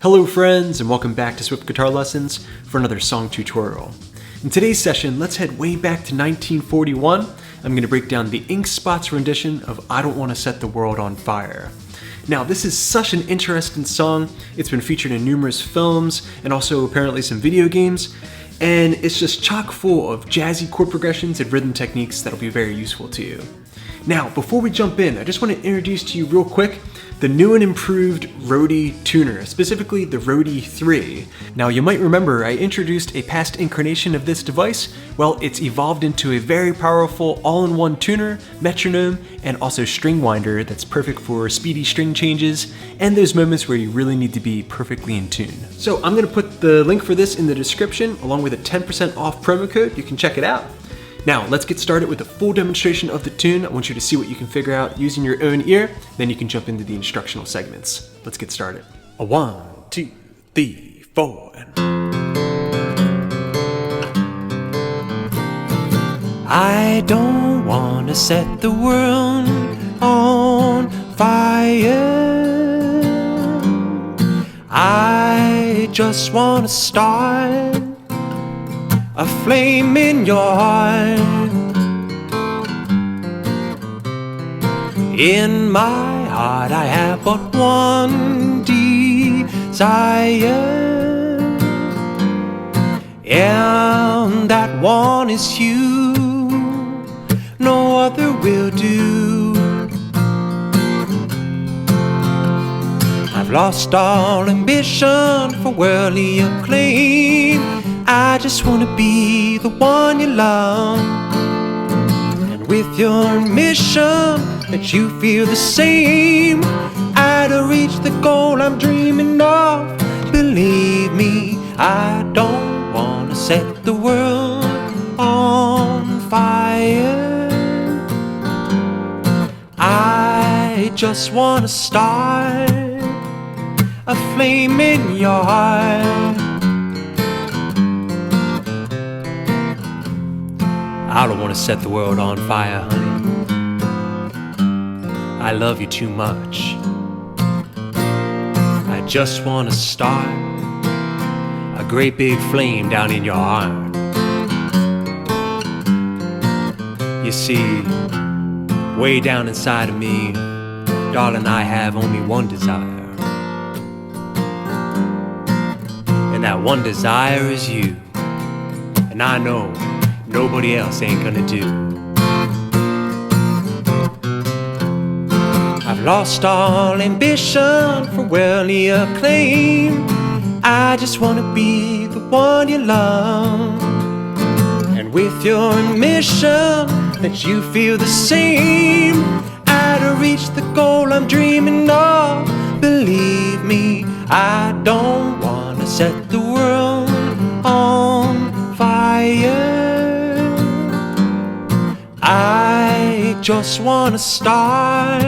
Hello friends, and welcome back to Swift Guitar Lessons for another song tutorial. In today's session, let's head way back to 1941. I'm going to break down the Ink Spots rendition of I Don't Want to Set the World on Fire. Now, this is such an interesting song. It's been featured in numerous films and also apparently some video games, and it's just chock full of jazzy chord progressions and rhythm techniques that'll be very useful to you. Now, before we jump in, I just want to introduce to you real quick the new and improved Roadie Tuner, specifically the Roadie 3. Now, you might remember I introduced a past incarnation of this device. Well, it's evolved into a very powerful all-in-one tuner, metronome, and also string winder that's perfect for speedy string changes and those moments where you really need to be perfectly in tune. So I'm going to put the link for this in the description along with a 10% off promo code. You can check it out. Now, let's get started with a full demonstration of the tune. I want you to see what you can figure out using your own ear, then you can jump into the instructional segments. Let's get started. 1, 2, 3, 4, and... I don't want to set the world on fire. I just want to start a flame in your heart. In my heart I have but one desire, and that one is you. No other will do. I've lost all ambition for worldly acclaim. I just want to be the one you love, and with your mission that you feel the same. I to reach the goal I'm dreaming of. Believe me, I don't want to set the world on fire. I just want to start a flame in your heart. I don't want to set the world on fire, honey. I love you too much. I just want to start a great big flame down in your heart. You see, way down inside of me, darling, I have only one desire, and that one desire is you. And I know nobody else ain't gonna do. I've lost all ambition for worldly acclaim. I just wanna be the one you love, and with your mission that you feel the same. I to reach the goal I'm dreaming of. Believe me, I don't wanna set the world on fire. I just want to start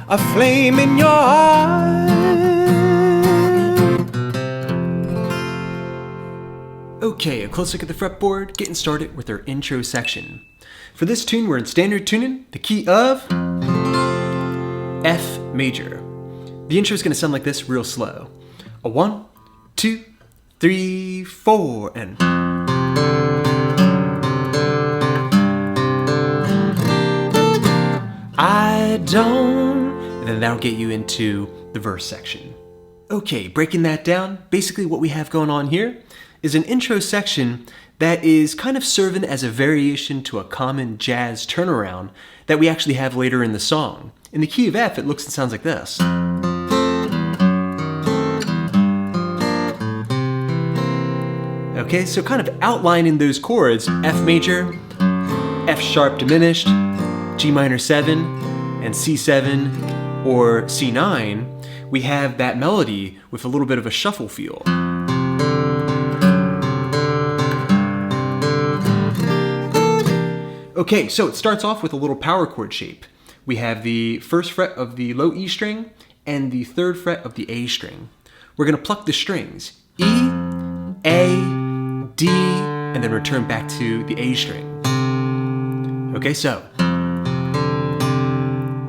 a flame in your heart. Okay, a close look at the fretboard, getting started with our intro section. For this tune, we're in standard tuning, the key of F major. The intro is going to sound like this real slow. 1, 2, 3, 4, and... I don't, and then that'll get you into the verse section. Okay, breaking that down, basically what we have going on here is an intro section that is kind of serving as a variation to a common jazz turnaround that we actually have later in the song. In the key of F, it looks and sounds like this. Okay, so kind of outlining those chords, F major, F sharp diminished, G minor 7, and C7 or C9, we have that melody with a little bit of a shuffle feel. Okay, so it starts off with a little power chord shape. We have the first fret of the low E string and the third fret of the A string. We're going to pluck the strings, E, A, D, and then return back to the A string. Okay, so...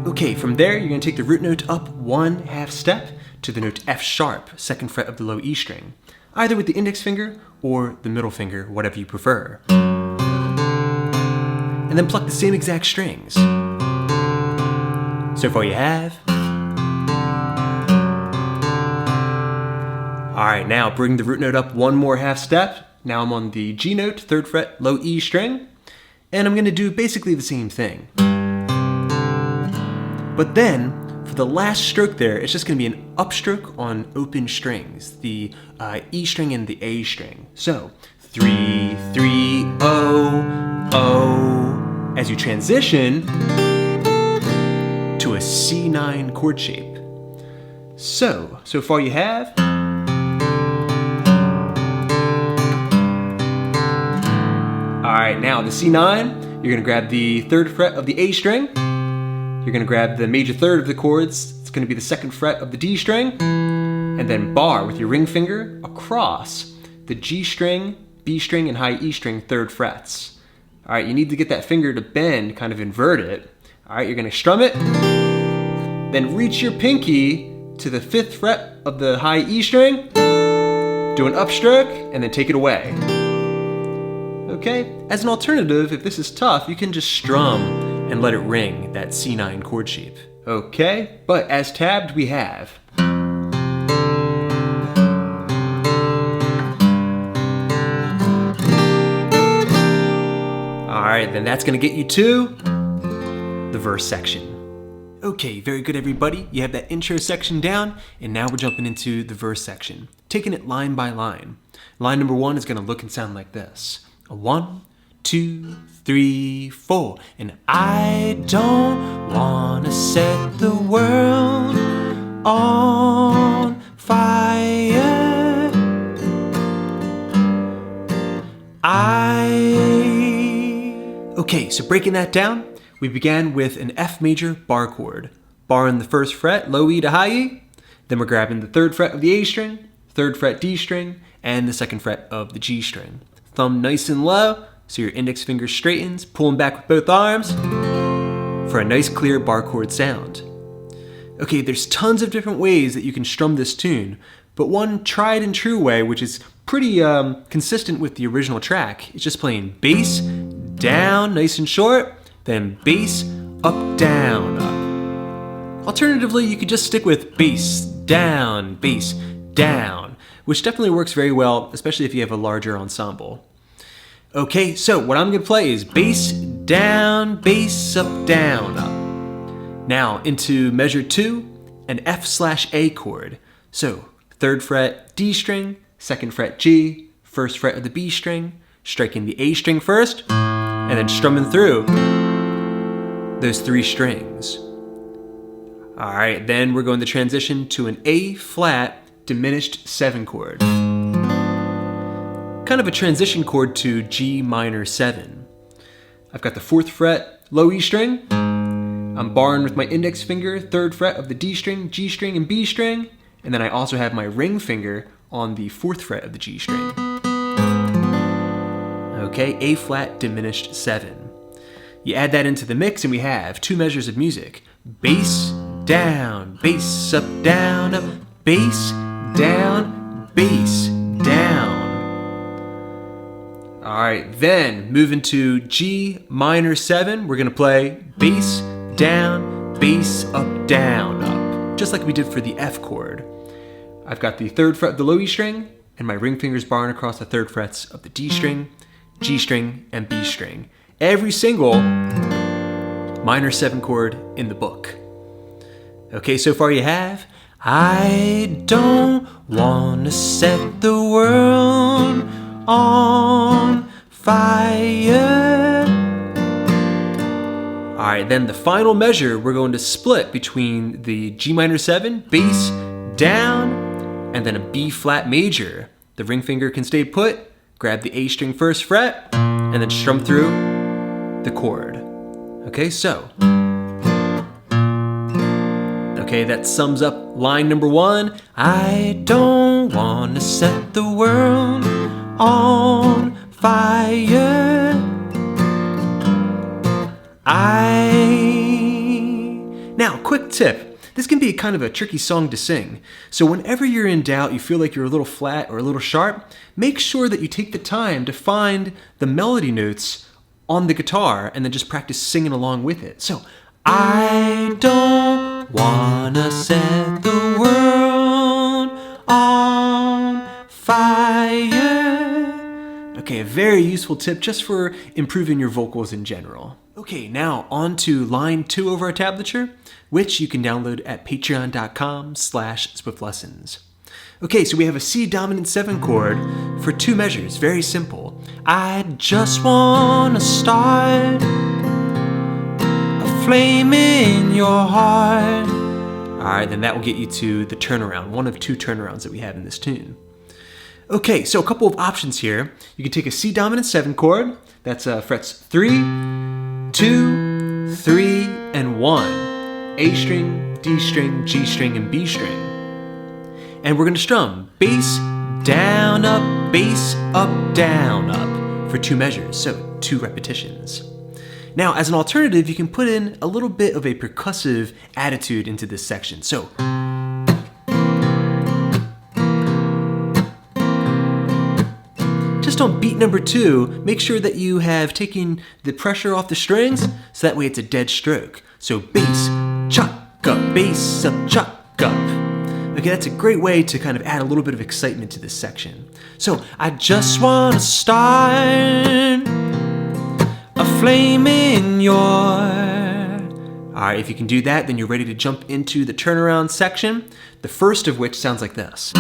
Okay, from there, you're going to take the root note up 1/2 step to the note F sharp, 2nd fret of the low E string, either with the index finger or the middle finger, whatever you prefer. And then pluck the same exact strings. So far you have. Alright, now bring the root note up one more half step. Now I'm on the G note, 3rd fret, low E string, and I'm going to do basically the same thing. But then, for the last stroke there, it's just going to be an upstroke on open strings, the E string and the A string. So, 3, 3, O, O, as you transition to a C9 chord shape. So far you have. Alright, now the C9, you're going to grab the 3rd fret of the A string. You're going to grab the major 3rd of the chords. It's going to be the 2nd fret of the D string. And then bar with your ring finger across the G string, B string, and high E string 3rd frets. Alright, you need to get that finger to bend, kind of invert it. Alright, you're going to strum it. Then reach your pinky to the 5th fret of the high E string. Do an upstroke, and then take it away. Okay, as an alternative, if this is tough, you can just strum and let it ring, that C9 chord shape. Okay, but as tabbed we have. Alright, then that's gonna get you to the verse section. Okay, very good everybody. You have that intro section down, and now we're jumping into the verse section, taking it line by line. Line number 1 is gonna look and sound like this. 1, 2, 3, 4. And I don't wanna set the world on fire. Okay, so breaking that down, we began with an F major bar chord. Bar on the 1st fret, low E to high E. Then we're grabbing the 3rd fret of the A string, 3rd fret D string, and the 2nd fret of the G string. Thumb nice and low, so your index finger straightens, pulling back with both arms for a nice clear bar chord sound. Okay, there's tons of different ways that you can strum this tune, but one tried and true way, which is pretty consistent with the original track, is just playing bass, down, nice and short, then bass, up, down, up. Alternatively, you could just stick with bass, down, which definitely works very well, especially if you have a larger ensemble. Okay, so what I'm gonna play is bass, bass, up, down, up. Now into measure 2, an F/A chord. So 3rd fret D string, 2nd fret G, 1st fret of the B string, striking the A string first, and then strumming through those 3 strings. Alright, then we're going to transition to an A flat diminished 7 chord. Kind of a transition chord to G minor 7. I've got the 4th fret, low E string. I'm barring with my index finger, 3rd fret of the D string, G string, and B string. And then I also have my ring finger on the 4th fret of the G string. Okay, A flat diminished 7. You add that into the mix and we have 2 measures of music. Bass, bass, up, bass, down, bass, down. Alright, then moving to G minor 7, we're gonna play bass, down, bass, up, down, up. Just like we did for the F chord. I've got the 3rd fret of the low E string, and my ring fingers barring across the 3rd frets of the D string, G string, and B string. Every single minor 7 chord in the book. Okay, so far you have. I don't wanna set the world on fire. Alright, then the final measure, we're going to split between the G minor 7, bass, down, and then a B flat major. The ring finger can stay put, grab the A string 1st fret, and then strum through the chord. Okay, so. Okay, that sums up line number 1. I don't wanna set the world on fire. Now, quick tip. This can be kind of a tricky song to sing. So whenever you're in doubt, you feel like you're a little flat or a little sharp, make sure that you take the time to find the melody notes on the guitar and then just practice singing along with it. So, I don't wanna set the world on fire. Okay, a very useful tip just for improving your vocals in general. Okay, now on to line 2 of our tablature, which you can download at patreon.com/swiftlessons. Okay, so we have a C dominant 7 chord for 2 measures, very simple. I just wanna start a flame in your heart. Alright, then that will get you to the turnaround, one of 2 turnarounds that we have in this tune. Okay, so a couple of options here. You can take a C dominant 7 chord, that's frets 3, 2, 3, and 1. A string, D string, G string, and B string. And we're going to strum bass, down, up, down, up for 2 measures, so 2 repetitions. Now, as an alternative, you can put in a little bit of a percussive attitude into this section. So, just on beat number 2, make sure that you have taken the pressure off the strings, so that way it's a dead stroke. So bass, chuck up, chuck up. Okay, that's a great way to kind of add a little bit of excitement to this section. So, I just wanna start a flame in your... Alright, if you can do that, then you're ready to jump into the turnaround section, the first of which sounds like this.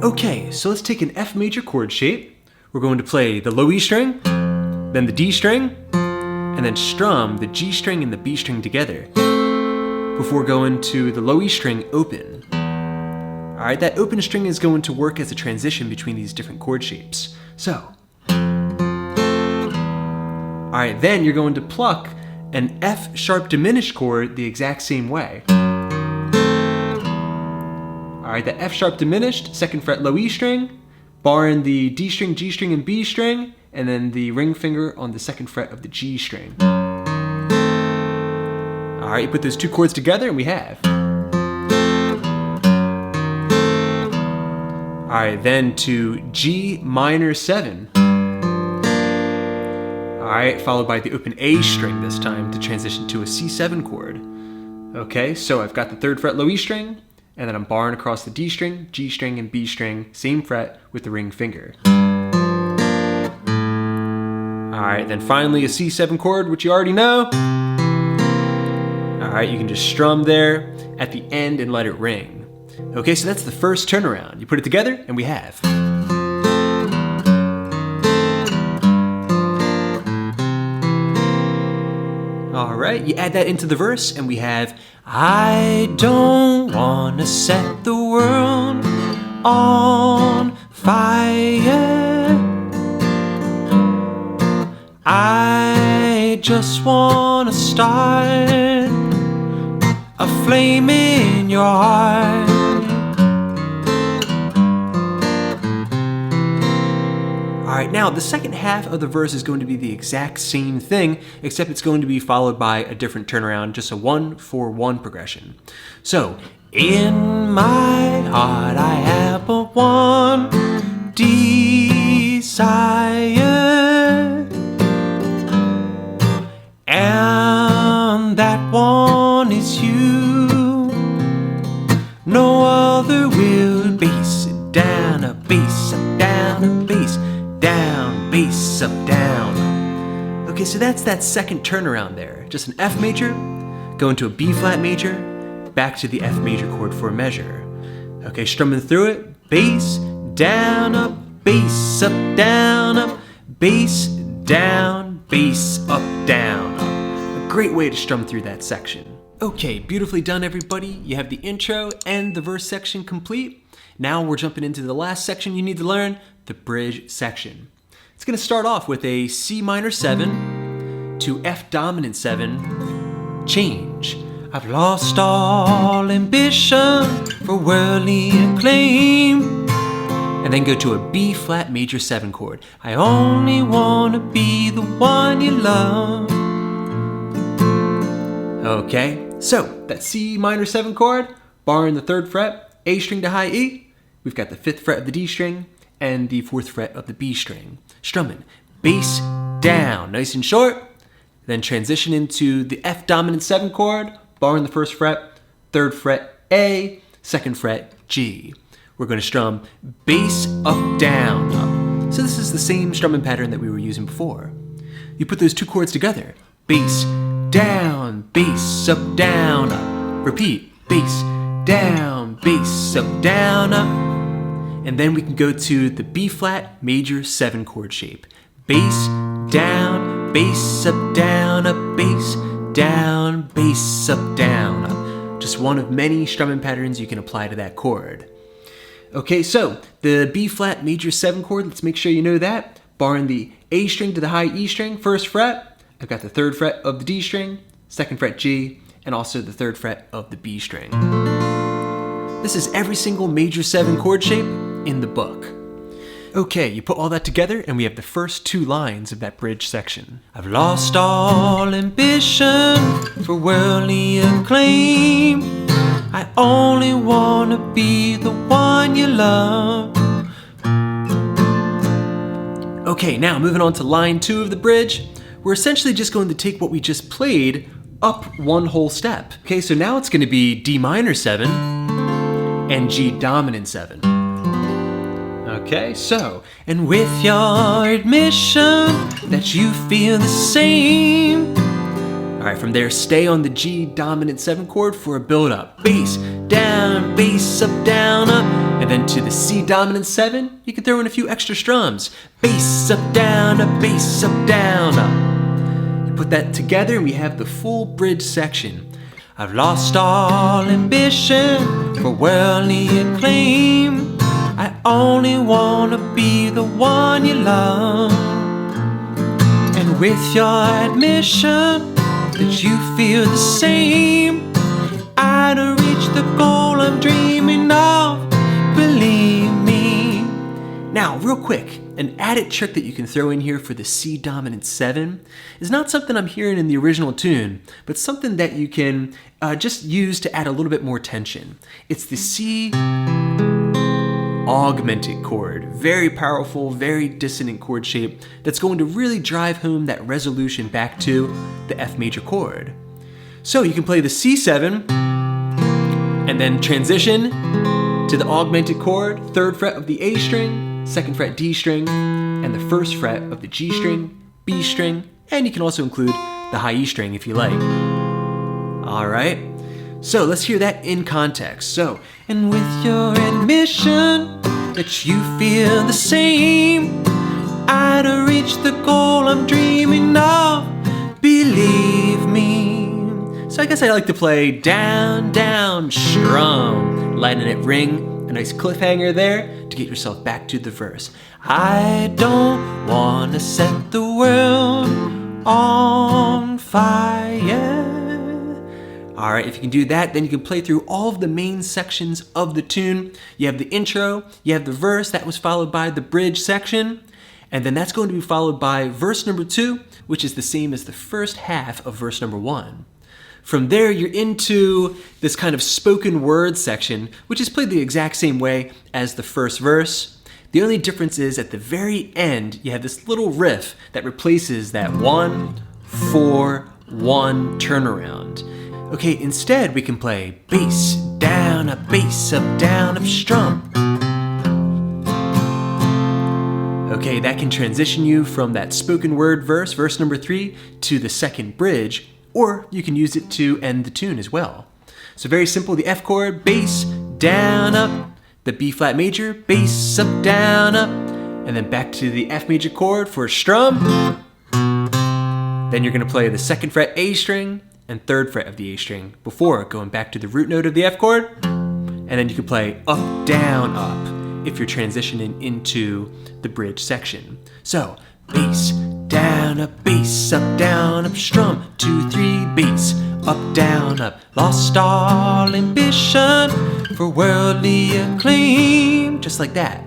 Okay, so let's take an F major chord shape. We're going to play the low E string, then the D string, and then strum the G string and the B string together before going to the low E string open. Alright, that open string is going to work as a transition between these different chord shapes. So, alright, then you're going to pluck an F sharp diminished chord the exact same way. Alright, the F sharp diminished, 2nd fret low E string, barring the D string, G string, and B string, and then the ring finger on the 2nd fret of the G string. Alright, you put those 2 chords together and we have. Alright, then to G minor 7. Alright, followed by the open A string this time to transition to a C7 chord. Okay, so I've got the 3rd fret low E string, and then I'm barring across the D string, G string, and B string, same fret with the ring finger. Alright, then finally a C7 chord, which you already know. Alright, you can just strum there at the end and let it ring. Okay, so that's the first turnaround. You put it together and we have. Alright, you add that into the verse and we have, I don't wanna set the world on fire. I just wanna start a flame in your heart. Alright, now the second half of the verse is going to be the exact same thing, except it's going to be followed by a different turnaround, just a 1-4-1 progression. So, in my heart I have but one desire, and that one is you. No other will. Bass it down, a bass up, down, a bass down, bass up, down. Okay, so that's that second turnaround there. Just an F major, going to a B flat major, back to the F major chord for a measure. Okay, strumming through it, bass, down, up, bass, up, down, up, bass, down, bass, up, down, up. A great way to strum through that section. Okay, beautifully done everybody. You have the intro and the verse section complete. Now we're jumping into the last section you need to learn, the bridge section. It's going to start off with a C minor 7 to F dominant 7 change. I've lost all ambition for worldly acclaim, and and then go to a B flat major 7 chord. I only wanna be the one you love. Okay, so that C minor 7 chord, barring the 3rd fret, A string to high E, we've got the 5th fret of the D string and the 4th fret of the B string. Strumming, bass down, nice and short, then transition into the F dominant 7 chord, barring the 1st fret, 3rd fret A, 2nd fret G. We're going to strum bass up, down, up. So this is the same strumming pattern that we were using before. You put those 2 chords together, bass down, bass up, down, up. Repeat, bass down, bass up, down, up. And then we can go to the B flat major 7 chord shape. Bass down, bass up, down, up, bass down, bass up, down, up. Just one of many strumming patterns you can apply to that chord. Okay, so the B flat major 7 chord, let's make sure you know that. Barring the A string to the high E string, 1st fret, I've got the 3rd fret of the D string, 2nd fret G, and also the 3rd fret of the B string. This is every single major 7 chord shape in the book. Okay, you put all that together and we have the first 2 lines of that bridge section. I've lost all ambition for worldly acclaim. I only wanna be the one you love. Okay, now moving on to line 2 of the bridge, we're essentially just going to take what we just played up 1 whole step. Okay, so now it's going to be D minor 7 and G dominant 7. Okay, so, and with your admission that you feel the same. All right, from there, stay on the G dominant 7 chord for a build up. Bass down, bass up, down, up. And then to the C dominant 7, you can throw in a few extra strums. Bass up, down, up, bass up, down, up. You put that together and we have the full bridge section. I've lost all ambition for worldly acclaim. I only wanna be the one you love. And with your admission that you feel the same, I'd reach the goal I'm dreaming of, believe me. Now, real quick, an added trick that you can throw in here for the C dominant 7 is not something I'm hearing in the original tune, but something that you can just use to add a little bit more tension. It's the C augmented chord. Very powerful, very dissonant chord shape that's going to really drive home that resolution back to the F major chord. So you can play the C7 and then transition to the augmented chord, 3rd fret of the A string, 2nd fret D string, and the 1st fret of the G string, B string, and you can also include the high E string if you like. All right, so let's hear that in context. So, and with your admission that you feel the same, I'd reach the goal I'm dreaming of, believe me. So I guess I like to play down, down, strum, letting it ring, a nice cliffhanger there to get yourself back to the verse. I don't wanna set the world on fire. All right, if you can do that, then you can play through all of the main sections of the tune. You have the intro, you have the verse, that was followed by the bridge section, and then that's going to be followed by verse number 2, which is the same as the first half of verse number 1. From there, you're into this kind of spoken word section, which is played the exact same way as the first verse. The only difference is at the very end, you have this little riff that replaces that 1-4-1 turnaround. Okay, instead we can play bass down, up, bass up, down, up, strum. Okay, that can transition you from that spoken word verse, verse number 3, to the second bridge, or you can use it to end the tune as well. So very simple, the F chord, bass, down, up, the B flat major, bass, up, down, up, and then back to the F major chord for a strum. Then you're gonna play the 2nd fret A string and 3rd fret of the A string before going back to the root note of the F chord. And then you can play up, down, up if you're transitioning into the bridge section. So, bass, down, up, bass, up, down, up, strum, 2, 3, bass, up, down, up, lost all ambition for worldly acclaim, just like that.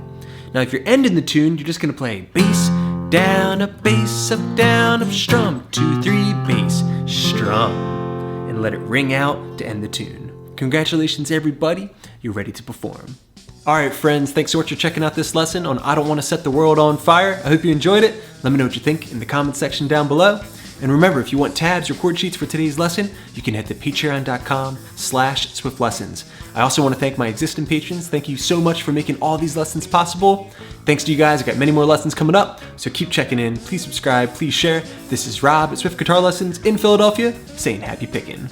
Now if you're ending the tune, you're just gonna play bass, up, down, up, strum, 2, 3, bass, strum, and let it ring out to end the tune. Congratulations everybody, you're ready to perform. Alright friends, thanks so much for checking out this lesson on I Don't Want to Set the World on Fire. I hope you enjoyed it. Let me know what you think in the comment section down below. And remember, if you want tabs or chord sheets for today's lesson, you can head to patreon.com/swiftlessons. I also want to thank my existing patrons. Thank you so much for making all these lessons possible. Thanks to you guys, I got many more lessons coming up, so keep checking in. Please subscribe, please share. This is Rob at Swift Guitar Lessons in Philadelphia, saying happy picking.